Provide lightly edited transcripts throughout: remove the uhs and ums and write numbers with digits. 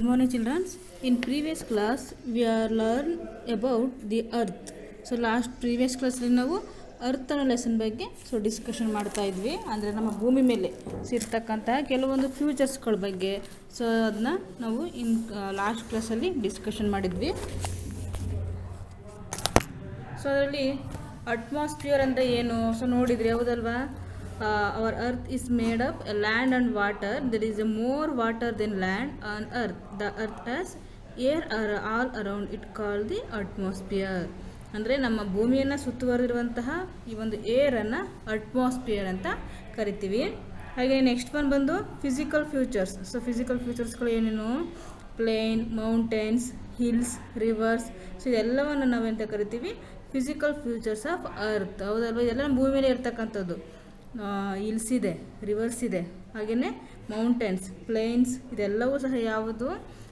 Good morning, children. In previous class, we are learned about the earth. So last previous class ನಾವು earth ಅನ್ನೋ lesson ಬಗ್ಗೆ discussion ಮಾಡ್ತಾ ಇದ್ವಿ. ಅಂದರೆ ನಮ್ಮ ಭೂಮಿ ಮೇಲೆ ಸಿಗ್ತಕ್ಕಂತಹ ಕೆಲವೊಂದು ಫ್ಯೂಚರ್ಸ್ಗಳ ಬಗ್ಗೆ ಅದನ್ನ ನಾವು ಲಾಸ್ಟ್ ಕ್ಲಾಸಲ್ಲಿ ಡಿಸ್ಕಷನ್ ಮಾಡಿದ್ವಿ. ಅದರಲ್ಲಿ ಅಟ್ಮಾಸ್ಫಿಯರ್ ಅಂದರೆ ಏನು ನೋಡಿದ್ರಿ ಹೌದಲ್ವಾ? Our earth is made of land and water. There is more water than land on earth. The earth has air all around it called the atmosphere. ಅಂದರೆ ನಮ್ಮ ಭೂಮಿಯನ್ನು ಸುತ್ತುವರಿದಿರುವಂತಹ ಈ ಒಂದು ಏರನ್ನು ಅಟ್ಮಾಸ್ಫಿಯರ್ ಅಂತ ಕರಿತೀವಿ. ಹಾಗೆ ನೆಕ್ಸ್ಟ್ ಒನ್ ಬಂದು ಫಿಸಿಕಲ್ ಫ್ಯೂಚರ್ಸ್. ಫಿಸಿಕಲ್ ಫ್ಯೂಚರ್ಸ್ಗಳು ಏನೇನು? Plain, mountains, hills, rivers. ಇದೆಲ್ಲವನ್ನು ನಾವೆಂತ ಕರಿತೀವಿ? Physical features of earth. ಹೌದಲ್ವ? ಇದೆಲ್ಲ ನಮ್ಮ ಭೂಮಿ ಮೇಲೆ ಇರ್ತಕ್ಕಂಥದ್ದು. ಹಿಲ್ಸ್ ಇದೆ, ರಿವರ್ಸ್ ಇದೆ, ಹಾಗೆಯೇ ಮೌಂಟೇನ್ಸ್, ಪ್ಲೇನ್ಸ್, ಇದೆಲ್ಲವೂ ಸಹ ಯಾವುದು?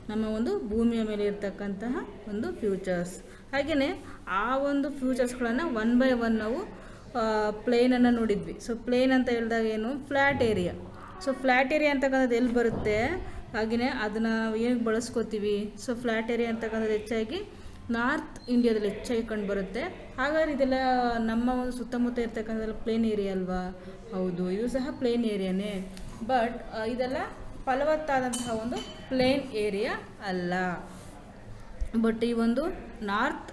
ನಮ್ಮ ಒಂದು ಭೂಮಿಯ ಮೇಲೆ ಇರ್ತಕ್ಕಂತಹ ಒಂದು ಫ್ಯೂಚರ್ಸ್. ಹಾಗೆಯೇ ಆ ಒಂದು ಫ್ಯೂಚರ್ಸ್ಗಳನ್ನು ಒನ್ ಬೈ ಒನ್ ನಾವು ಪ್ಲೇನನ್ನು ನೋಡಿದ್ವಿ. ಪ್ಲೇನ್ ಅಂತ ಹೇಳಿದಾಗ ಏನು? Flat area. ಫ್ಲ್ಯಾಟ್ ಏರಿಯಾ ಅಂತಕ್ಕಂಥದ್ದು ಎಲ್ಲಿ ಬರುತ್ತೆ? ಹಾಗೆಯೇ ಅದನ್ನು ನಾವು ಏನಕ್ಕೆ ಬಳಸ್ಕೋತೀವಿ? ಫ್ಲ್ಯಾಟ್ ಏರಿಯಾ ಅಂತಕ್ಕಂಥದ್ದು ಹೆಚ್ಚಾಗಿ ನಾರ್ತ್ ಇಂಡಿಯಾದಲ್ಲಿ ಹೆಚ್ಚಾಗಿ ಕಂಡು ಬರುತ್ತೆ. ಹಾಗಾದ್ರೆ ಇದೆಲ್ಲ ನಮ್ಮ ಒಂದು ಸುತ್ತಮುತ್ತ ಇರ್ತಕ್ಕಂಥದ್ದು ಪ್ಲೇನ್ ಏರಿಯಾ ಅಲ್ವಾ? ಹೌದು, ಇದು ಸಹ ಪ್ಲೇನ್ ಏರಿಯಾನೇ. ಬಟ್ ಇದೆಲ್ಲ ಫಲವತ್ತಾದಂತಹ ಒಂದು ಪ್ಲೇನ್ ಏರಿಯಾ ಅಲ್ಲ. ಬಟ್ ಈ ಒಂದು ನಾರ್ತ್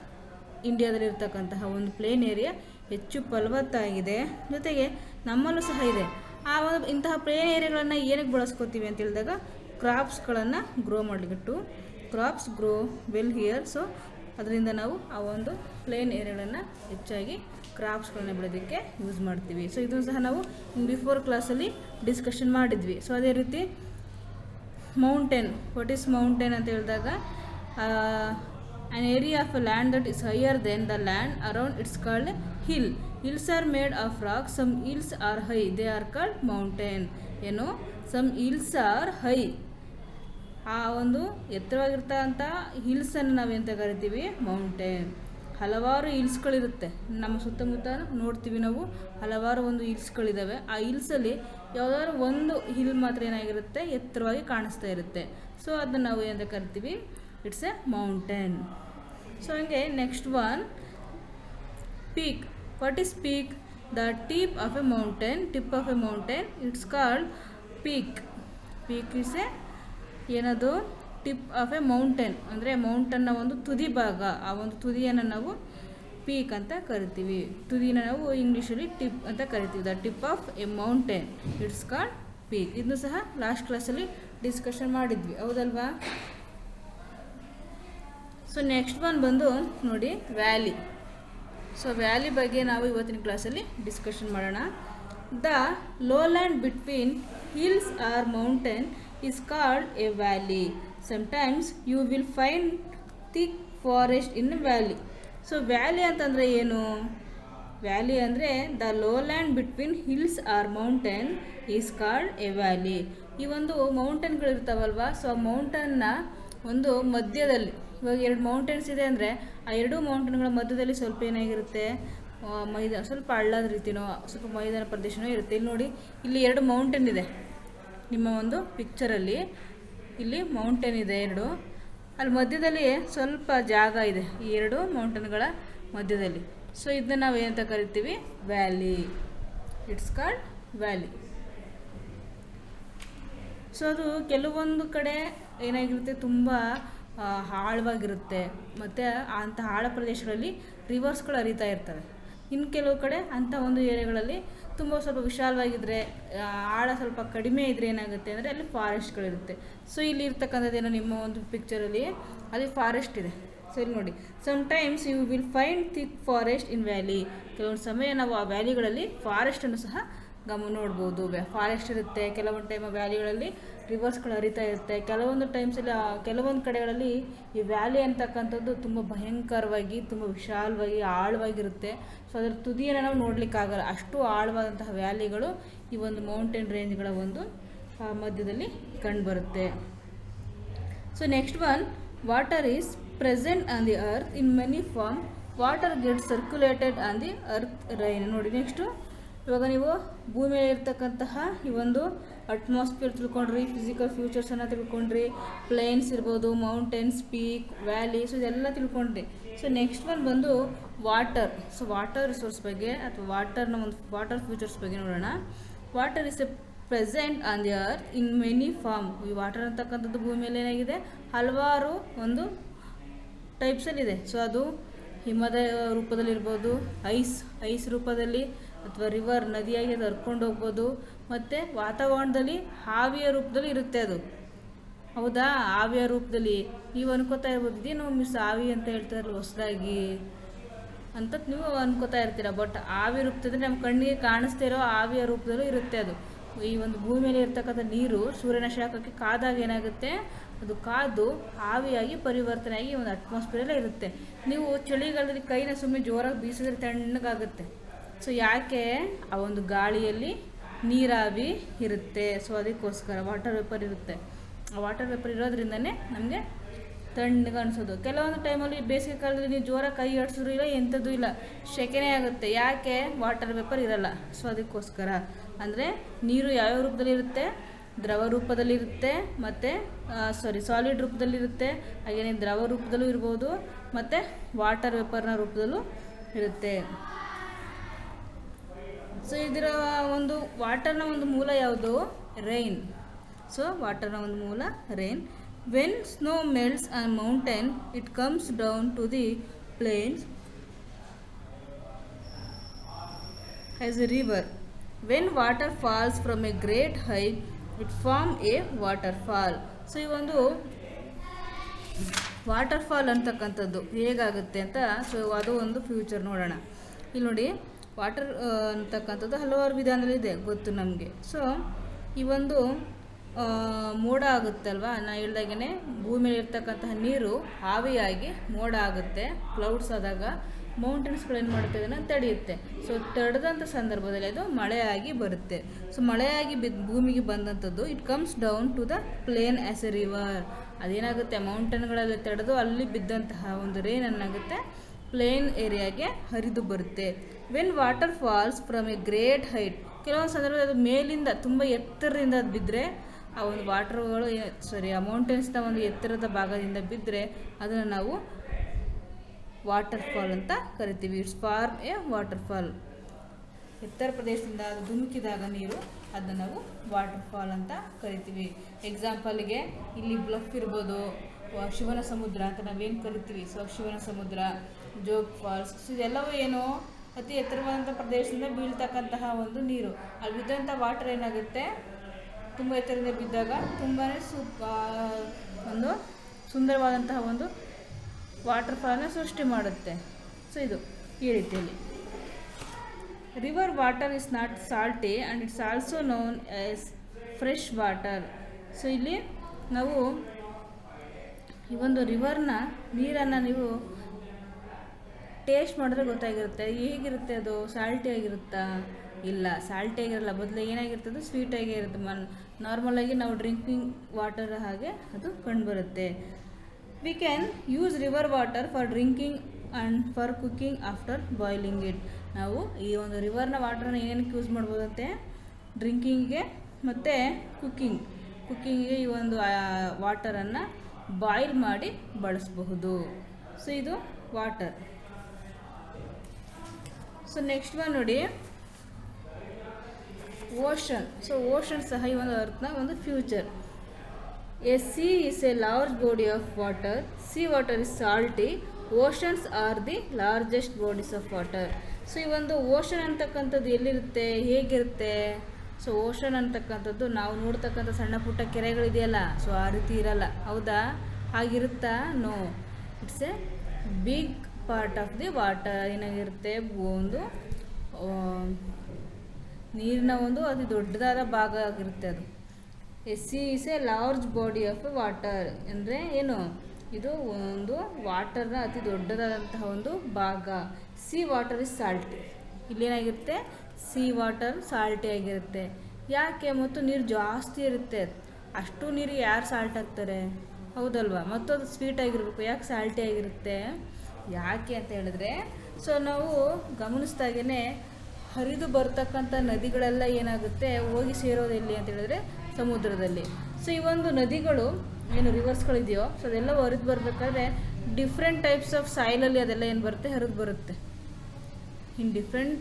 ಇಂಡಿಯಾದಲ್ಲಿ ಇರ್ತಕ್ಕಂತಹ ಒಂದು ಪ್ಲೇನ್ ಏರಿಯಾ ಹೆಚ್ಚು ಫಲವತ್ತಾಗಿದೆ. ಜೊತೆಗೆ ನಮ್ಮಲ್ಲೂ ಸಹ ಇದೆ. ಆ ಒಂದು ಇಂತಹ ಪ್ಲೇನ್ ಏರಿಯಾಗಳನ್ನು ಏನಕ್ಕೆ ಬಳಸ್ಕೋತೀವಿ ಅಂತ ಹೇಳಿದಾಗ ಕ್ರಾಪ್ಸ್ಗಳನ್ನು ಗ್ರೋ ಮಾಡಲಿಕ್ಕೆ. Crops grow well here. ಅದರಿಂದ ನಾವು ಆ ಒಂದು ಪ್ಲೇನ್ ಏರಿಯಾಗಳನ್ನು ಹೆಚ್ಚಾಗಿ ಕ್ರಾಪ್ಸ್ಗಳನ್ನ ಬೆಳೆಯೋದಕ್ಕೆ ಯೂಸ್ ಮಾಡ್ತೀವಿ. ಇದನ್ನು ಸಹ ನಾವು ಬಿಫೋರ್ ಕ್ಲಾಸಲ್ಲಿ ಡಿಸ್ಕಷನ್ ಮಾಡಿದ್ವಿ. ಅದೇ ರೀತಿ ಮೌಂಟೇನ್. ವಾಟ್ ಈಸ್ ಮೌಂಟೇನ್ ಅಂತ ಹೇಳಿದಾಗ an area of land that is higher than the land around it's called hill. Hills are made of rock. Some hills are high, they are called mountain. Some hills are high. ಆ ಒಂದು ಎತ್ತರವಾಗಿರ್ತಕ್ಕಂಥ ಹಿಲ್ಸನ್ನು ನಾವೆಂತ ಕರಿತೀವಿ? Mountain. ಹಲವಾರು ಹಿಲ್ಸ್ಗಳಿರುತ್ತೆ ನಮ್ಮ ಸುತ್ತಮುತ್ತ ನೋಡ್ತೀವಿ ನಾವು. ಹಲವಾರು ಒಂದು ಹಿಲ್ಸ್ಗಳಿದ್ದಾವೆ. ಆ ಹಿಲ್ಸಲ್ಲಿ ಯಾವುದಾದ್ರು ಒಂದು ಹಿಲ್ ಮಾತ್ರ ಏನಾಗಿರುತ್ತೆ? ಎತ್ತರವಾಗಿ ಕಾಣಿಸ್ತಾ ಇರುತ್ತೆ. ಅದನ್ನು ನಾವು ಏನಂತ ಕರಿತೀವಿ? It's a mountain. ಹಂಗೆ next one peak. What is peak? The tip of a mountain. Tip of a mountain it's called peak. Peak is a ಏನದು? Tip of a mountain. ಅಂದರೆ ಮೌಂಟನ್ನ ಒಂದು ತುದಿ ಭಾಗ. ಆ ಒಂದು ತುದಿಯನ್ನು ನಾವು ಪೀಕ್ ಅಂತ ಕರಿತೀವಿ. ತುದಿನ ನಾವು ಇಂಗ್ಲೀಷಲ್ಲಿ ಟಿಪ್ ಅಂತ ಕರಿತೀವಿ. The tip of a mountain it's called peak. ಇದನ್ನು ಸಹ ಲಾಸ್ಟ್ ಕ್ಲಾಸಲ್ಲಿ ಡಿಸ್ಕಷನ್ ಮಾಡಿದ್ವಿ, ಹೌದಲ್ವಾ? ನೆಕ್ಸ್ಟ್ ಒನ್ ಬಂದು ನೋಡಿ ವ್ಯಾಲಿ. ವ್ಯಾಲಿ ಬಗ್ಗೆ ನಾವು ಇವತ್ತಿನ ಕ್ಲಾಸಲ್ಲಿ ಡಿಸ್ಕಷನ್ ಮಾಡೋಣ. The lowland between hills or mountain is called a valley. Sometimes you will find thick forest in a valley. Valley ಅಂತಂದರೆ ಏನು? ವ್ಯಾಲಿ ಅಂದರೆ the lowland between hills or mountain is called a valley. ಈ ಒಂದು ಮೌಂಟೇನ್ಗಳಿರ್ತಾವಲ್ವ, ಮೌಂಟನ್ನ ಒಂದು ಮಧ್ಯದಲ್ಲಿ, ಇವಾಗ ಎರಡು mountains ಇದೆ ಅಂದರೆ ಆ ಎರಡೂ ಮೌಂಟೇನ್ಗಳ ಮಧ್ಯದಲ್ಲಿ ಸ್ವಲ್ಪ ಏನಾಗಿರುತ್ತೆ? ಸ್ವಲ್ಪ ಹಳ್ಳದ ರೀತಿನೋ ಸ್ವಲ್ಪ ಮೈದಾನ ಪ್ರದೇಶನೋ ಇರುತ್ತೆ. ಇಲ್ಲಿ ನೋಡಿ, ಇಲ್ಲಿ ಎರಡು ಮೌಂಟೇನ್ ಇದೆ. ನಿಮ್ಮ ಒಂದು ಪಿಕ್ಚರಲ್ಲಿ ಇಲ್ಲಿ ಮೌಂಟೇನ್ ಇದೆ ಎರಡು. ಅಲ್ಲಿ ಮಧ್ಯದಲ್ಲಿ ಸ್ವಲ್ಪ ಜಾಗ ಇದೆ ಈ ಎರಡು ಮೌಂಟೇನ್ಗಳ ಮಧ್ಯದಲ್ಲಿ. ಇದನ್ನ ನಾವು ಏನಂತ ಕರಿತೀವಿ? ವ್ಯಾಲಿ. It's called valley. ಅದು ಕೆಲವೊಂದು ಕಡೆ ಏನಾಗಿರುತ್ತೆ? ತುಂಬ ಆಳವಾಗಿರುತ್ತೆ. ಮತ್ತು ಅಂಥ ಆಳ ಪ್ರದೇಶಗಳಲ್ಲಿ ರಿವರ್ಸ್ಗಳು ಹರಿತಾ ಇರ್ತವೆ. ಇನ್ನು ಕೆಲವು ಕಡೆ ಅಂಥ ಒಂದು ಏರಿಯಾಗಳಲ್ಲಿ ತುಂಬ ಸ್ವಲ್ಪ ವಿಶಾಲವಾಗಿದ್ದರೆ, ಆಳ ಸ್ವಲ್ಪ ಕಡಿಮೆ ಇದ್ದರೆ ಏನಾಗುತ್ತೆ ಅಂದರೆ ಅಲ್ಲಿ ಫಾರೆಸ್ಟ್ಗಳಿರುತ್ತೆ. ಇಲ್ಲಿ ಇರ್ತಕ್ಕಂಥದ್ದೇನೋ ನಿಮ್ಮ ಒಂದು ಪಿಕ್ಚರಲ್ಲಿ ಅಲ್ಲಿ ಫಾರೆಸ್ಟ್ ಇದೆ. ಇಲ್ಲಿ ನೋಡಿ, sometimes you will find thick forest in valley. ಕೆಲವೊಂದು ಸಮಯ ನಾವು ಆ ವ್ಯಾಲಿಗಳಲ್ಲಿ ಫಾರೆಸ್ಟನ್ನು ಸಹ ನೋಡ್ಬೋದು. ಫಾರೆಸ್ಟ್ ಇರುತ್ತೆ. ಕೆಲವೊಂದು ಟೈಮ್ ವ್ಯಾಲಿಗಳಲ್ಲಿ ರಿವರ್ಸ್ಗಳು ಹರಿತಾ ಇರುತ್ತೆ. ಕೆಲವೊಂದು ಟೈಮ್ಸಲ್ಲಿ ಕೆಲವೊಂದು ಕಡೆಗಳಲ್ಲಿ ಈ ವ್ಯಾಲಿ ಅಂತಕ್ಕಂಥದ್ದು ತುಂಬ ಭಯಂಕರವಾಗಿ, ತುಂಬ ವಿಶಾಲವಾಗಿ, ಆಳವಾಗಿರುತ್ತೆ. ಅದರ ತುದಿಯನ್ನು ನಾವು ನೋಡಲಿಕ್ಕಾಗಲ್ಲ. ಅಷ್ಟು ಆಳವಾದಂತಹ ವ್ಯಾಲಿಗಳು ಈ ಒಂದು ಮೌಂಟೇನ್ ರೇಂಜ್ಗಳ ಒಂದು ಮಧ್ಯದಲ್ಲಿ ಕಂಡುಬರುತ್ತೆ. Next one, water is present on the earth in many form. Water gets circulated on the earth rain. ನೋಡಿ ನೆಕ್ಸ್ಟು ಇವಾಗ ನೀವು ಭೂಮಿ ಮೇಲೆ ಇರ್ತಕ್ಕಂತಹ ಈ ಒಂದು ಅಟ್ಮಾಸ್ಫಿಯರ್ ತಿಳ್ಕೊಂಡ್ರಿ, ಫಿಸಿಕಲ್ ಫ್ಯೂಚರ್ಸನ್ನು ತಿಳ್ಕೊಂಡ್ರಿ, ಪ್ಲೇನ್ಸ್ ಇರ್ಬೋದು, ಮೌಂಟೇನ್ಸ್, ಪೀಕ್, ವ್ಯಾಲಿ, ಸೊ ಇದೆಲ್ಲ ತಿಳ್ಕೊಂಡ್ರಿ. ಸೊ ನೆಕ್ಸ್ಟ್ ಒನ್ ಬಂದು ವಾಟರ್. ಸೊ ವಾಟರ್ ರಿಸೋರ್ಸ್ ಬಗ್ಗೆ ಅಥವಾ ವಾಟರ್ ಫ್ಯೂಚರ್ಸ್ ಬಗ್ಗೆ ನೋಡೋಣ. Water is a present on the earth in many form. ಈ ವಾಟರ್ ಅಂತಕ್ಕಂಥದ್ದು ಭೂಮಿಯಲ್ಲಿ ಏನಾಗಿದೆ, ಹಲವಾರು ಒಂದು ಟೈಪ್ಸಲ್ಲಿದೆ. ಸೊ ಅದು ಹಿಮದ ರೂಪದಲ್ಲಿರ್ಬೋದು, ಐಸ್ ರೂಪದಲ್ಲಿ, ಅಥವಾ ರಿವರ್ ನದಿಯಾಗಿ ಅದು ಹರ್ಕೊಂಡು ಹೋಗ್ಬೋದು, ಮತ್ತು ವಾತಾವರಣದಲ್ಲಿ ಆವಿಯ ರೂಪದಲ್ಲಿ ಇರುತ್ತೆ ಅದು. ಹೌದಾ, ಆವಿಯ ರೂಪದಲ್ಲಿ ನೀವು ಅನ್ಕೋತಾ ಇರ್ಬೋದು, ಇದೇನು ಮಿಸ್ ಆವಿ ಅಂತ ಹೇಳ್ತಾರಲ್ಲ ಹೊಸದಾಗಿ ಅಂತ ನೀವು ಅನ್ಕೋತಾ ಇರ್ತೀರ. ಬಟ್ ಆವಿ ರೂಪದಲ್ಲಿ ನಮ್ಮ ಕಣ್ಣಿಗೆ ಕಾಣಿಸ್ತಾ ಇರೋ ಆವಿಯ ರೂಪದಲ್ಲೂ ಇರುತ್ತೆ ಅದು. ಈ ಒಂದು ಭೂಮಿಯಲ್ಲಿ ಇರ್ತಕ್ಕಂಥ ನೀರು ಸೂರ್ಯನ ಶಾಖಕ್ಕೆ ಕಾದಾಗ ಏನಾಗುತ್ತೆ, ಅದು ಕಾದು ಆವಿಯಾಗಿ ಪರಿವರ್ತನೆಯಾಗಿ ಒಂದು ಅಟ್ಮಾಸ್ಫಿಯರಲ್ಲೇ ಇರುತ್ತೆ. ನೀವು ಚಳಿಗಾಲದಲ್ಲಿ ಕೈನ ಸುಮ್ಮನೆ ಜೋರಾಗಿ ಬೀಸಿದ್ರೆ ತಣ್ಣಗಾಗುತ್ತೆ. ಸೊ ಯಾಕೆ, ಆ ಒಂದು ಗಾಳಿಯಲ್ಲಿ ನೀರಾವಿ ಇರುತ್ತೆ. ಸೊ ಅದಕ್ಕೋಸ್ಕರ ವಾಟರ್ ವೇಪರ್ ಇರುತ್ತೆ. ಆ ವಾಟರ್ ವೇಪರ್ ಇರೋದ್ರಿಂದನೇ ನಮಗೆ ತಣ್ಣಗೆ ಅನಿಸೋದು. ಕೆಲವೊಂದು ಟೈಮಲ್ಲಿ ಬೇಸಿಗೆ ಕಾಲದಲ್ಲಿ ನೀವು ಜೋರಾಗಿ ಕೈ ಆಡಿಸಿದ್ರು ಇಲ್ಲ, ಎಂಥದ್ದು ಇಲ್ಲ, ಸೆಕೆನೇ ಆಗುತ್ತೆ. ಯಾಕೆ, ವಾಟರ್ ವೇಪರ್ ಇರಲ್ಲ. ಸೊ ಅದಕ್ಕೋಸ್ಕರ ಅಂದರೆ ನೀರು ಯಾವ್ಯಾವ ರೂಪದಲ್ಲಿ ಇರುತ್ತೆ, ದ್ರವ ರೂಪದಲ್ಲಿರುತ್ತೆ, ಮತ್ತು ಸಾಲಿಡ್ ರೂಪದಲ್ಲಿರುತ್ತೆ, ಹಾಗೆಯೇ ದ್ರವ ರೂಪದಲ್ಲೂ ಇರ್ಬೋದು, ಮತ್ತು ವಾಟರ್ ವೇಪರ್ನ ರೂಪದಲ್ಲೂ ಇರುತ್ತೆ. ಸೊ ಇದರ ಒಂದು ವಾಟರ್ನ ಒಂದು ಮೂಲ ಯಾವುದು, ರೈನ್. ಸೊ ವಾಟರ್ನ ಒಂದು ಮೂಲ rain. When snow melts on mountain it comes down to the plains as a river. When water falls from a great height it form a waterfall. So ಈ ಒಂದು ವಾಟರ್ ಫಾಲ್ ಅಂತಕ್ಕಂಥದ್ದು ಹೇಗಾಗುತ್ತೆ ಅಂತ, so ಅದು ಒಂದು future ನೋಡೋಣ. ಇಲ್ಲಿ ನೋಡಿ, ವಾಟರ್ ಅಂತಕ್ಕಂಥದ್ದು ಹಲವಾರು ವಿಧಾನದಲ್ಲಿದೆ, ಗೊತ್ತು ನಮಗೆ. ಸೊ ಈ ಒಂದು ಮೋಡ ಆಗುತ್ತೆ ಅಲ್ವಾ, ನಾನು ಹೇಳ್ದಾಗೇ ಭೂಮಿಯಲ್ಲಿ ಇರ್ತಕ್ಕಂತಹ ನೀರು ಆವಿಯಾಗಿ ಮೋಡ ಆಗುತ್ತೆ. ಕ್ಲೌಡ್ಸ್ ಆದಾಗ ಮೌಂಟೇನ್ಸ್ಗಳು ಏನು ಮಾಡುತ್ತೆ, ಅದನ್ನು ತಡೆಯುತ್ತೆ. ಸೊ ತಡೆದಂಥ ಸಂದರ್ಭದಲ್ಲಿ ಅದು ಮಳೆಯಾಗಿ ಬರುತ್ತೆ. ಸೊ ಮಳೆಯಾಗಿ ಭೂಮಿಗೆ ಬಂದಂಥದ್ದು it comes down to the plain as a river. ಅದೇನಾಗುತ್ತೆ, ಮೌಂಟೇನ್ಗಳಲ್ಲಿ ತಡೆದು ಅಲ್ಲಿ ಬಿದ್ದಂತಹ ಒಂದು ರೇನ್ ಏನಾಗುತ್ತೆ, ಪ್ಲೇನ್ ಏರಿಯಾಗೆ ಹರಿದು ಬರುತ್ತೆ. When water falls from a great height, ಕೆಲವೊಂದು ಸಂದರ್ಭದಲ್ಲಿ ಅದು ಮೇಲಿಂದ ತುಂಬ ಎತ್ತರದಿಂದ ಅದು ಬಿದ್ದರೆ, ಆ ಒಂದು ವಾಟರ್ಗಳು ಆ ಮೌಂಟೇನ್ಸ್ನ ಒಂದು ಎತ್ತರದ ಭಾಗದಿಂದ ಬಿದ್ದರೆ ಅದನ್ನು ನಾವು ವಾಟರ್ ಫಾಲ್ ಅಂತ ಕರಿತೀವಿ. It's form a waterfall. ಎತ್ತರ ಪ್ರದೇಶದಿಂದ ಅದು ಧುಮುಕಿದಾಗ ನೀರು, ಅದನ್ನು ನಾವು ವಾಟರ್ ಫಾಲ್ ಅಂತ ಕರಿತೀವಿ. ಎಕ್ಸಾಂಪಲ್ಗೆ ಇಲ್ಲಿ ಬ್ಲಫ್ ಇರ್ಬೋದು, ಶಿವನ ಸಮುದ್ರ ಅಂತ ನಾವೇನು ಕರಿತೀವಿ. ಸೊ ಶಿವನ ಸಮುದ್ರ, ಜೋಗ್ ಫಾಲ್ಸ್, ಸೊ ಇದೆಲ್ಲವೂ ಏನು, ಅತಿ ಎತ್ತರವಾದಂಥ ಪ್ರದೇಶದಿಂದ ಬೀಳ್ತಕ್ಕಂತಹ ಒಂದು ನೀರು. ಅಲ್ಲಿ ಬಿದ್ದಂಥ ವಾಟರ್ ಏನಾಗುತ್ತೆ, ತುಂಬ ಎತ್ತರದಿಂದ ಬಿದ್ದಾಗ ತುಂಬಾ ಒಂದು ಸುಂದರವಾದಂತಹ ಒಂದು ವಾಟರ್ ಫಾಲ್ನ ಸೃಷ್ಟಿ ಮಾಡುತ್ತೆ. ಸೊ ಇದು ಈ ರೀತಿಯಲ್ಲಿ. River water is not salty and it's also known as fresh water. So ಇಲ್ಲಿ ನಾವು ಈ ಒಂದು ರಿವರ್ನ ನೀರನ್ನು ನೀವು ಟೇಸ್ಟ್ ಮಾಡಿದ್ರೆ ಗೊತ್ತಾಗಿರುತ್ತೆ. ಹೇಗಿರುತ್ತೆ ಅದು, ಸಾಲ್ಟಿ ಆಗಿರುತ್ತಾ? ಇಲ್ಲ, ಸಾಲ್ಟಿ ಆಗಿರಲ್ಲ. ಬದಲು ಏನಾಗಿರ್ತದೆ, ಸ್ವೀಟಾಗೇ ಇರುತ್ತೆ. ನಾರ್ಮಲಾಗಿ ನಾವು ಡ್ರಿಂಕಿಂಗ್ ವಾಟರ್ ಹಾಗೆ ಅದು ಕಂಡುಬರುತ್ತೆ. We can use river water for drinking and for cooking after boiling it. ನಾವು ಈ ಒಂದು ರಿವರ್ನ ವಾಟರ್ನ ಏನೇನಕ್ಕೆ ಯೂಸ್ ಮಾಡ್ಬೋದಂತೆ, ಡ್ರಿಂಕಿಂಗಿಗೆ ಮತ್ತು ಕುಕ್ಕಿಂಗಿಗೆ ಈ ಒಂದು ವಾಟರನ್ನು ಬಾಯ್ಲ್ ಮಾಡಿ ಬಳಸಬಹುದು. ಸೊ ಇದು ವಾಟರ್. ಸೊ ನೆಕ್ಸ್ಟ್ ಒನ್ ನೋಡಿ, ಓಷನ್. ಸೊ ಓಷನ್ ಸಹ ಈ ಒಂದು ಅರ್ಥನ ಒಂದು future. A sea is a large body of water. C water is salty. Oceans R the largest bodies of water. So ಈ ಒಂದು ಓಷನ್ ಅಂತಕ್ಕಂಥದ್ದು ಎಲ್ಲಿರುತ್ತೆ, ಹೇಗಿರುತ್ತೆ? ಸೊ ಓಷನ್ ಅಂತಕ್ಕಂಥದ್ದು ನಾವು ನೋಡ್ತಕ್ಕಂಥ ಸಣ್ಣ ಪುಟ್ಟ ಕೆರೆಗಳಿದೆಯಲ್ಲ, ಸೊ ಆ ರೀತಿ ಇರಲ್ಲ. ಹೌದಾ, ಹಾಗಿರುತ್ತಾ? No, it's a big part of the water. ಏನಾಗಿರುತ್ತೆ, ಒಂದು ನೀರಿನ ಒಂದು ಅತಿ ದೊಡ್ಡದಾದ ಭಾಗ ಆಗಿರುತ್ತೆ ಅದು. A sea is a large body of water ಅಂದರೆ ಏನು, ಇದು ಒಂದು ವಾಟರ್ನ ಅತಿ ದೊಡ್ಡದಾದಂತಹ ಒಂದು ಭಾಗ. Sea water is salty. ಇಲ್ಲೇನಾಗಿರುತ್ತೆ, ಸಿ ವಾಟರ್ ಸಾಲ್ಟಿ ಆಗಿರುತ್ತೆ. ಯಾಕೆ, ಮತ್ತು ನೀರು ಜಾಸ್ತಿ ಇರುತ್ತೆ. ಅಷ್ಟು ನೀರಿಗೆ ಯಾರು ಸಾಲ್ಟ್ ಹಾಕ್ತಾರೆ, ಹೌದಲ್ವಾ? ಮತ್ತು ಅದು ಸ್ವೀಟ್ ಆಗಿರಬೇಕು. ಯಾಕೆ ಸಾಲ್ಟಿ ಆಗಿರುತ್ತೆ, ಯಾಕೆ ಅಂತ ಹೇಳಿದ್ರೆ, ಸೊ ನಾವು ಗಮನಿಸ್ದಾಗೇ ಹರಿದು ಬರ್ತಕ್ಕಂಥ ನದಿಗಳೆಲ್ಲ ಏನಾಗುತ್ತೆ ಹೋಗಿ ಸೇರೋದು ಎಲ್ಲಿ ಅಂತ ಹೇಳಿದ್ರೆ ಸಮುದ್ರದಲ್ಲಿ. ಸೊ ಈ ಒಂದು ನದಿಗಳು ಏನು ರಿವರ್ಸ್ಗಳಿದೆಯೋ ಸೊ ಅದೆಲ್ಲ ಹರಿದು ಬರಬೇಕಾದ್ರೆ ಡಿಫ್ರೆಂಟ್ ಟೈಪ್ಸ್ ಆಫ್ ಸಾಯಿಲಲ್ಲಿ ಅದೆಲ್ಲ ಏನು ಬರುತ್ತೆ ಹರಿದು ಬರುತ್ತೆ. ಇನ್ ಡಿಫ್ರೆಂಟ್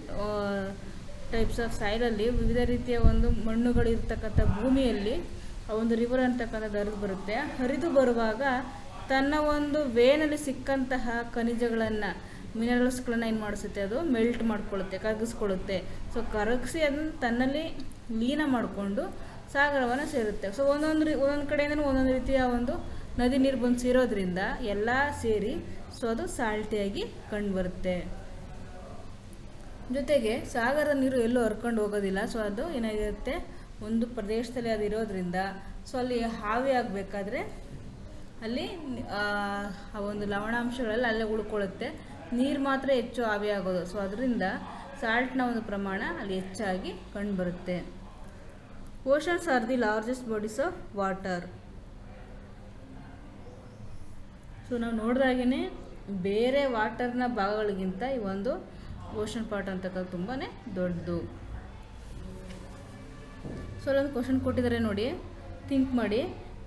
ಟೈಪ್ಸ್ ಆಫ್ ಸಾಯಿಲಲ್ಲಿ ವಿವಿಧ ರೀತಿಯ ಒಂದು ಮಣ್ಣುಗಳಿರ್ತಕ್ಕಂಥ ಭೂಮಿಯಲ್ಲಿ ಆ ಒಂದು ರಿವರ್ ಅಂತಕ್ಕಂಥದ್ದು ಹರಿದು ಬರುತ್ತೆ. ಹರಿದು ಬರುವಾಗ ತನ್ನ ಒಂದು ವೇನಲ್ಲಿ ಸಿಕ್ಕಂತಹ ಖನಿಜಗಳನ್ನು ಮಿನರಲ್ಸ್ಗಳನ್ನು ಏನು ಮಾಡಿಸುತ್ತೆ, ಅದು ಮೆಲ್ಟ್ ಮಾಡ್ಕೊಳ್ಳುತ್ತೆ, ಕರಗಿಸ್ಕೊಳ್ಳುತ್ತೆ. ಸೊ ಕರಗಿಸಿ ಅದನ್ನು ತನ್ನಲ್ಲಿ ಲೀನ ಮಾಡಿಕೊಂಡು ಸಾಗರವನ್ನು ಸೇರುತ್ತೆ. ಸೊ ಒಂದೊಂದು ಕಡೆಯಿಂದ ಒಂದೊಂದು ರೀತಿಯ ಒಂದು ನದಿ ನೀರು ಬಂದು ಸೇರೋದ್ರಿಂದ ಎಲ್ಲ ಸೇರಿ ಸೊ ಅದು ಸಾಲ್ಟಿಯಾಗಿ ಕಂಡುಬರುತ್ತೆ. ಜೊತೆಗೆ ಸಾಗರದ ನೀರು ಎಲ್ಲೂ ಹರ್ಕೊಂಡು ಹೋಗೋದಿಲ್ಲ. ಸೊ ಅದು ಏನಾಗಿರುತ್ತೆ, ಒಂದು ಪ್ರದೇಶದಲ್ಲಿ ಅದು ಇರೋದ್ರಿಂದ ಸೊ ಅಲ್ಲಿ ಹಾವಿ ಆಗಬೇಕಾದ್ರೆ ಅಲ್ಲಿ ಆ ಒಂದು ಲವಣಾಂಶಗಳೆಲ್ಲ ಅಲ್ಲೇ ಉಳ್ಕೊಳ್ಳುತ್ತೆ, ನೀರು ಮಾತ್ರ ಹೆಚ್ಚು ಹಾವಿ ಆಗೋದು. ಸೊ ಅದರಿಂದ ಸಾಲ್ಟ್ನ ಒಂದು ಪ್ರಮಾಣ ಅಲ್ಲಿ ಹೆಚ್ಚಾಗಿ ಕಂಡುಬರುತ್ತೆ. Oceans R the largest bodies of water. So ನಾವು ನೋಡಿದಾಗೇ ಬೇರೆ ವಾಟರ್ನ ಭಾಗಗಳಿಗಿಂತ ಈ ಒಂದು ಓಷನ್ ಪಾರ್ಟ್ ಅಂತಕ್ಕಂಥ ತುಂಬಾ ದೊಡ್ಡದು. ಸೊ ಅಲ್ಲೊಂದು ಕ್ವಶನ್ ಕೊಟ್ಟಿದ್ದಾರೆ ನೋಡಿ, ಥಿಂಕ್ ಮಾಡಿ.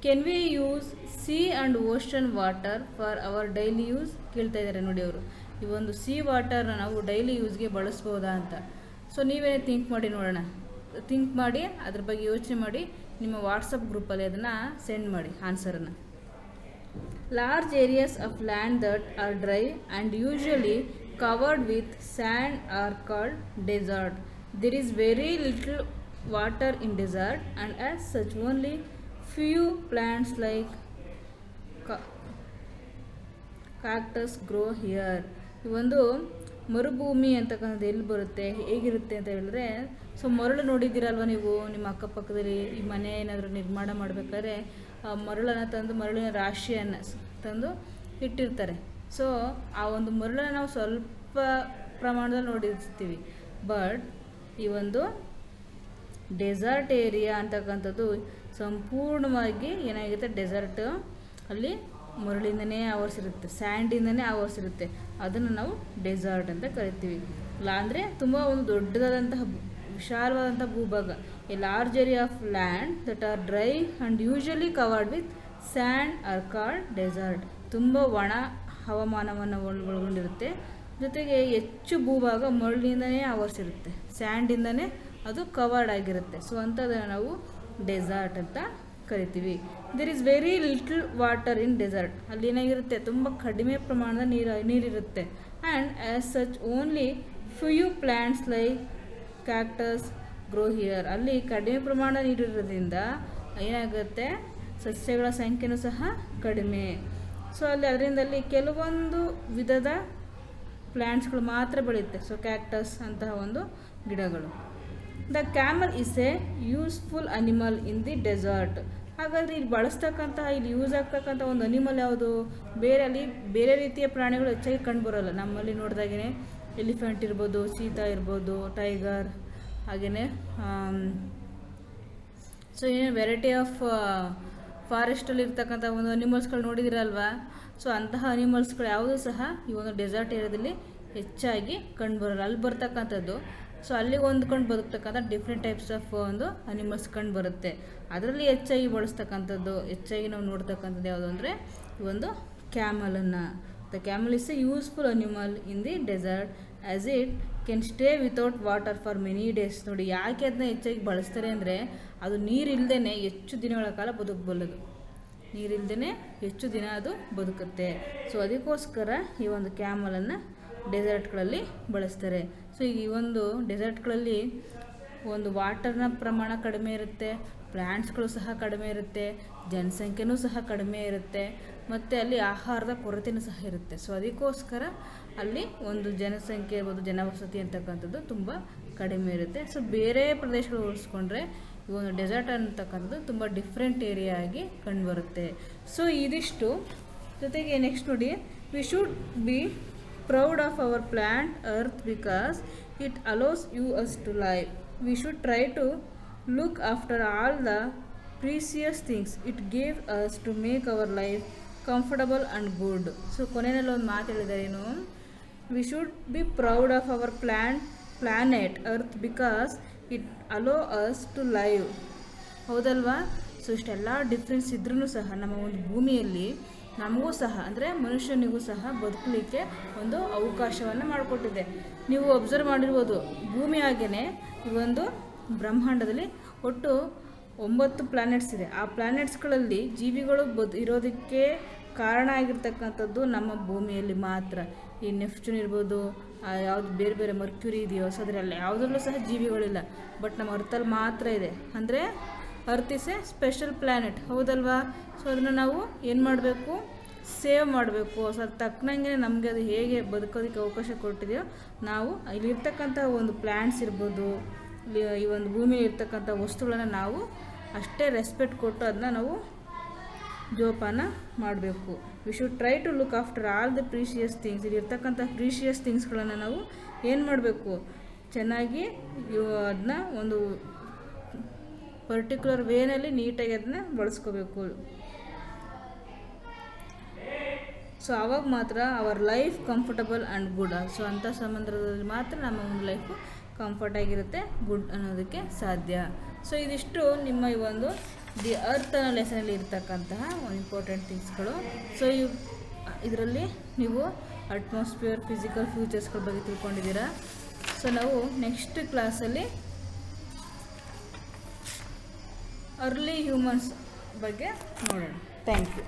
Can we use C and ocean water for our daily use? ಕೇಳ್ತಾ ಇದ್ದಾರೆ ನೋಡಿ ಅವರು. ಈ ಒಂದು ಸಿ ವಾಟರ್ನ ನಾವು ಡೈಲಿ ಯೂಸ್ಗೆ ಬಳಸ್ಬೋದಾ ಅಂತ. ಸೊ ನೀವೇ ಥಿಂಕ್ ಮಾಡಿ ನೋಡೋಣ. ಥಿಂಕ್ ಮಾಡಿ ಅದ್ರ ಬಗ್ಗೆ ಯೋಚನೆ ಮಾಡಿ ನಿಮ್ಮ ವಾಟ್ಸಪ್ ಗ್ರೂಪಲ್ಲಿ ಅದನ್ನು ಸೆಂಡ್ ಮಾಡಿ ಆನ್ಸರನ್ನು. Large areas of land that are dry and usually covered with sand are called desert. There is very little water in desert and as such only few plants like cactus grow here. ಈ ಒಂದು ಮರುಭೂಮಿ ಅಂತಕ್ಕಂಥದ್ದು ಎಲ್ಲಿ ಬರುತ್ತೆ, ಹೇಗಿರುತ್ತೆ ಅಂತ ಹೇಳಿದ್ರೆ, so ಮರಳು ನೋಡಿದ್ದೀರಲ್ವ ನೀವು ನಿಮ್ಮ ಅಕ್ಕಪಕ್ಕದಲ್ಲಿ. ಈ ಮನೆ ಏನಾದರೂ ನಿರ್ಮಾಣ ಮಾಡಬೇಕಾದ್ರೆ ಮರಳನ್ನು ತಂದು ಮರಳಿನ ರಾಶಿಯನ್ನು ತಂದು ಇಟ್ಟಿರ್ತಾರೆ. ಸೊ ಆ ಒಂದು ಮರಳನ್ನು ನಾವು ಸ್ವಲ್ಪ ಪ್ರಮಾಣದಲ್ಲಿ ನೋಡಿರ್ತೀವಿ. ಬಟ್ ಈ ಒಂದು ಡೆಸರ್ಟ್ ಏರಿಯಾ ಅಂತಕ್ಕಂಥದ್ದು ಸಂಪೂರ್ಣವಾಗಿ ಏನಾಗಿರುತ್ತೆ, ಡೆಸರ್ಟ್ ಅಲ್ಲಿ ಮರಳಿಂದನೇ ಆವರಿಸಿರುತ್ತೆ, ಸ್ಯಾಂಡಿಂದನೇ ಆವರಿಸಿರುತ್ತೆ. ಅದನ್ನು ನಾವು ಡೆಸರ್ಟ್ ಅಂತ ಕರಿತೀವಿ. ಅಂದರೆ ತುಂಬ ಒಂದು ದೊಡ್ಡದಾದಂತಹ ವಿಶಾಲವಾದಂಥ ಭೂಭಾಗ. A large area of land that are dry and usually covered with sand are called desert. ತುಂಬ ಒಣ ಹವಾಮಾನವನ್ನು ಒಳಗೊಂಡಿರುತ್ತೆ. ಜೊತೆಗೆ ಹೆಚ್ಚು ಭೂಭಾಗ ಮರಳಿನಿಂದನೇ ಆವರಿಸಿರುತ್ತೆ, ಸ್ಯಾಂಡಿಂದನೇ ಅದು ಕವರ್ಡ್ ಆಗಿರುತ್ತೆ. ಸೊ ಅಂಥದ್ದನ್ನು ನಾವು ಡೆಸರ್ಟ್ ಅಂತ ಕರಿತೀವಿ. There is very little water in desert. ಅಲ್ಲಿ ಏನಾಗಿರುತ್ತೆ, ತುಂಬ ಕಡಿಮೆ ಪ್ರಮಾಣದ ನೀರಿರುತ್ತೆ. And as such only few plants like cactus grow here. ಅಲ್ಲಿ ಕಡಿಮೆ ಪ್ರಮಾಣ ನೀರಿರೋದ್ರಿಂದ ಏನಾಗುತ್ತೆ, ಸಸ್ಯಗಳ ಸಂಖ್ಯೆನೂ ಸಹ ಕಡಿಮೆ. ಸೊ ಅದರಿಂದಲ್ಲಿ ಕೆಲವೊಂದು ವಿಧದ ಪ್ಲ್ಯಾಂಟ್ಸ್ಗಳು ಮಾತ್ರ ಬೆಳೆಯುತ್ತೆ. ಸೊ ಕ್ಯಾಕ್ಟಸ್ ಅಂತಹ ಒಂದು ಗಿಡಗಳು. The camel is a useful animal in the desert. ಹಾಗಾದರೆ ಇಲ್ಲಿ ಬಳಸ್ತಕ್ಕಂತಹ, ಇಲ್ಲಿ ಯೂಸ್ ಆಗ್ತಕ್ಕಂಥ ಒಂದು ಅನಿಮಲ್ ಯಾವುದು? ಬೇರೆ ರೀತಿಯ ಪ್ರಾಣಿಗಳು ಹೆಚ್ಚಾಗಿ ಕಂಡುಬರೋಲ್ಲ. ನಮ್ಮಲ್ಲಿ ನೋಡಿದಾಗೇ ಎಲಿಫೆಂಟ್ ಇರ್ಬೋದು, ಚೀತಾ ಇರ್ಬೋದು, ಟೈಗರ್, ಹಾಗೆಯೇ ಸೊ ಏನೇನು ವೆರೈಟಿ ಆಫ್ ಫಾರೆಸ್ಟಲ್ಲಿ ಇರ್ತಕ್ಕಂಥ ಒಂದು ಅನಿಮಲ್ಸ್ಗಳು ನೋಡಿದಿರಲ್ವಾ. ಸೊ ಅಂತಹ ಅನಿಮಲ್ಸ್ಗಳು ಯಾವುದೂ ಸಹ ಈ ಒಂದು ಡೆಸರ್ಟ್ ಏರಿಯಾದಲ್ಲಿ ಹೆಚ್ಚಾಗಿ ಕಂಡುಬರೋಲ್ಲ. ಅಲ್ಲಿ ಬರ್ತಕ್ಕಂಥದ್ದು ಸೊ ಅಲ್ಲಿಗೆ ಹೊಂದ್ಕೊಂಡು ಬದುಕ್ತಕ್ಕಂಥ ಡಿಫ್ರೆಂಟ್ ಟೈಪ್ಸ್ ಆಫ್ ಒಂದು ಅನಿಮಲ್ಸ್ ಕಂಡು ಬರುತ್ತೆ. ಅದರಲ್ಲಿ ಹೆಚ್ಚಾಗಿ ಬಳಸ್ತಕ್ಕಂಥದ್ದು, ಹೆಚ್ಚಾಗಿ ನಾವು ನೋಡ್ತಕ್ಕಂಥದ್ದು ಯಾವುದು ಅಂದರೆ ಈ ಒಂದು ಕ್ಯಾಮಲನ್ನು. The camel is a useful animal in the desert as it can stay without water for many days. ನೋಡಿ ಯಾಕೆ ಅದನ್ನ ಹೆಚ್ಚಾಗಿ ಬಳಸ್ತಾರೆ ಅಂದರೆ, ಅದು ನೀರಿಲ್ಲದೇ ಹೆಚ್ಚು ದಿನಗಳ ಕಾಲ ಬದುಕಬಲ್ಲದು. ನೀರಿಲ್ಲದೇ ಹೆಚ್ಚು ದಿನ ಅದು ಬದುಕುತ್ತೆ. ಸೊ ಅದಕ್ಕೋಸ್ಕರ ಈ ಒಂದು ಕ್ಯಾಮಲನ್ನು ಡೆಸರ್ಟ್ಗಳಲ್ಲಿ ಬಳಸ್ತಾರೆ. ಸೊ ಈ ಒಂದು ಡೆಸರ್ಟ್ಗಳಲ್ಲಿ ಒಂದು ವಾಟರ್ನ ಪ್ರಮಾಣ ಕಡಿಮೆ ಇರುತ್ತೆ, ಪ್ಲ್ಯಾಂಟ್ಸ್ಗಳು ಸಹ ಕಡಿಮೆ ಇರುತ್ತೆ, ಜನಸಂಖ್ಯೆನೂ ಸಹ ಕಡಿಮೆ ಇರುತ್ತೆ, ಮತ್ತು ಅಲ್ಲಿ ಆಹಾರದ ಕೊರತೆಯೂ ಸಹ ಇರುತ್ತೆ. ಸೊ ಅದಕ್ಕೋಸ್ಕರ ಅಲ್ಲಿ ಒಂದು ಜನಸಂಖ್ಯೆ ಇರ್ಬೋದು, ಜನವಸತಿ ಅಂತಕ್ಕಂಥದ್ದು ತುಂಬ ಕಡಿಮೆ ಇರುತ್ತೆ. ಸೊ ಬೇರೆ ಪ್ರದೇಶಗಳು ಹೋಲಿಸ್ಕೊಂಡ್ರೆ ಈ ಒಂದು ಡೆಸರ್ಟ್ ಅಂತಕ್ಕಂಥದ್ದು ತುಂಬ ಡಿಫ್ರೆಂಟ್ ಏರಿಯಾ ಆಗಿ ಕಂಡುಬರುತ್ತೆ. ಸೊ ಇದಿಷ್ಟು. ಜೊತೆಗೆ ನೆಕ್ಸ್ಟ್ ನೋಡಿ, we should be proud of our planet earth because it allows you us to live. We should try to look after all the precious things it gave us to make our life comfortable and good. So ಕೊನೆಯಲ್ಲಿ ಒಂದು ಮಾತು ಹೇಳಿದ್ದಾರೆ ಏನು, we should be proud of our plant planet earth because it allow us to live. ಹೌದಲ್ವಾ? So ಇಷ್ಟೆಲ್ಲ difference ಇದ್ರೂ ಸಹ ನಮ್ಮ ಒಂದು ಭೂಮಿಯಲ್ಲಿ ನಮಗೂ ಸಹ ಅಂದರೆ ಮನುಷ್ಯನಿಗೂ ಸಹ ಬದುಕಲಿಕ್ಕೆ ಒಂದು ಅವಕಾಶವನ್ನು ಮಾಡಿಕೊಟ್ಟಿದೆ. ನೀವು ಅಬ್ಸರ್ವ್ ಮಾಡಿರ್ಬೋದು, ಭೂಮಿ ಹಾಗೇ ಈ ಒಂದು ಬ್ರಹ್ಮಾಂಡದಲ್ಲಿ ಒಟ್ಟು 9 ಪ್ಲ್ಯಾನೆಟ್ಸ್ ಇದೆ. ಆ ಪ್ಲ್ಯಾನೆಟ್ಸ್ಗಳಲ್ಲಿ ಜೀವಿಗಳು ಇರೋದಕ್ಕೆ ಕಾರಣ ಆಗಿರ್ತಕ್ಕಂಥದ್ದು ನಮ್ಮ ಭೂಮಿಯಲ್ಲಿ ಮಾತ್ರ. ಈ ನೆಪ್ಚೂನ್ ಇರ್ಬೋದು, ಯಾವುದು ಬೇರೆ ಬೇರೆ ಮರ್ಕ್ಯುರಿ ಇದೆಯೋ, ಸೊ ಅದರಲ್ಲಿ ಯಾವುದರಲ್ಲೂ ಸಹ ಜೀವಿಗಳಿಲ್ಲ. ಬಟ್ ನಮ್ಮ ಅರ್ಥಲ್ಲಿ ಮಾತ್ರ ಇದೆ. ಅಂದರೆ earth is A special planet. ಹೌದಲ್ವಾ? ಸೊ ಅದನ್ನು ನಾವು ಏನು ಮಾಡಬೇಕು? ಸೇವ್ ಮಾಡಬೇಕು. ಸೊ ಅದು ತಕ್ಕನಂಗೆ ನಮಗೆ ಅದು ಹೇಗೆ ಬದುಕೋದಕ್ಕೆ ಅವಕಾಶ ಕೊಟ್ಟಿದೆಯೋ, ನಾವು ಇಲ್ಲಿರ್ತಕ್ಕಂಥ ಒಂದು ಪ್ಲ್ಯಾಂಟ್ಸ್ ಇರ್ಬೋದು, ಈ ಒಂದು ಭೂಮಿಯಲ್ಲಿ ಇರ್ತಕ್ಕಂಥ ವಸ್ತುಗಳನ್ನು ನಾವು ಅಷ್ಟೇ ರೆಸ್ಪೆಕ್ಟ್ ಕೊಟ್ಟು ಅದನ್ನ ನಾವು ಜೋಪಾನ ಮಾಡಬೇಕು. We should try to look after all the precious things. ಇಲ್ಲಿರ್ತಕ್ಕಂಥ ಪ್ರೀಶಿಯಸ್ ಥಿಂಗ್ಸ್ಗಳನ್ನು ನಾವು ಏನು ಮಾಡಬೇಕು? ಚೆನ್ನಾಗಿ ಅದನ್ನ ಒಂದು ಪರ್ಟಿಕ್ಯುಲರ್ ವೇನಲ್ಲಿ ನೀಟಾಗಿ ಅದನ್ನ ಬಳಸ್ಕೋಬೇಕು. ಸೊ ಆವಾಗ ಮಾತ್ರ our life comfortable and good. So ಅಂಥ ಸಂಬಂಧದಲ್ಲಿ ಮಾತ್ರ ನಮ್ಮ ಒಂದು ಲೈಫು ಕಂಫರ್ಟಾಗಿರುತ್ತೆ, ಗುಡ್ ಅನ್ನೋದಕ್ಕೆ ಸಾಧ್ಯ. ಸೊ ಇದಿಷ್ಟು ನಿಮ್ಮ ಈ ಒಂದು ದಿ ಅರ್ತ್ ಅನ್ನೋ ಲೆಸನಲ್ಲಿ ಇರ್ತಕ್ಕಂತಹ ಒಂದು ಇಂಪಾರ್ಟೆಂಟ್ ಥಿಂಗ್ಸ್ಗಳು. ಸೊ ಇದರಲ್ಲಿ ನೀವು ಅಟ್ಮಾಸ್ಫಿಯರ್, ಫಿಸಿಕಲ್ ಫ್ಯೂಚರ್ಸ್ಗಳ ಬಗ್ಗೆ ತಿಳ್ಕೊಂಡಿದ್ದೀರಾ. ಸೊ ನಾವು ನೆಕ್ಸ್ಟ್ ಕ್ಲಾಸಲ್ಲಿ ಅರ್ಲಿ ಹ್ಯೂಮನ್ಸ್ ಬಗ್ಗೆ ನೋಡೋಣ. Thank you.